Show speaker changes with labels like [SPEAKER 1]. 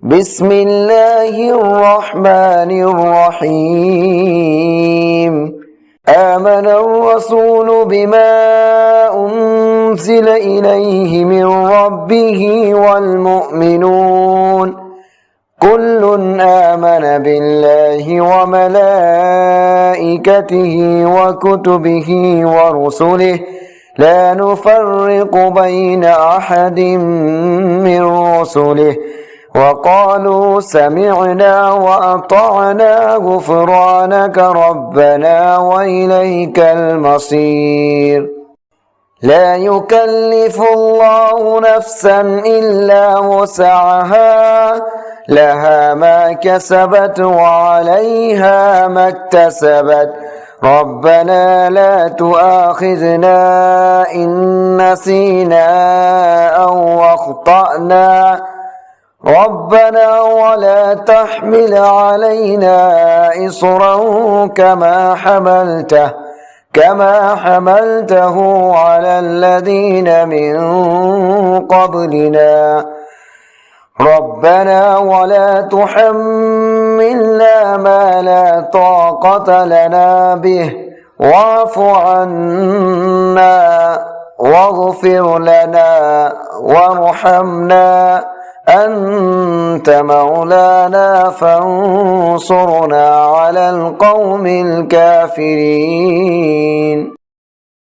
[SPEAKER 1] بسم الله الرحمن الرحيم. آمن الرسول بما أنزل إليه من ربه والمؤمنون كل آمن بالله وملائكته وكتبه ورسله لا نفرق بين أحد من رسله وقالوا سمعنا وأطعنا غفرانك ربنا وإليك المصير. لا يكلف الله نفسا إلا وسعها لها ما كسبت وعليها ما اكتسبت ربنا لا تؤاخذنا إن نسينا أو أخطأنا ربنا ولا تحمل علينا إصرا كما حملته على الذين من قبلنا ربنا ولا تحملنا ما لا طاقة لنا به واعف عنا واغفر لنا وارحمنا أنت مولانا فانصرنا على القوم الكافرين.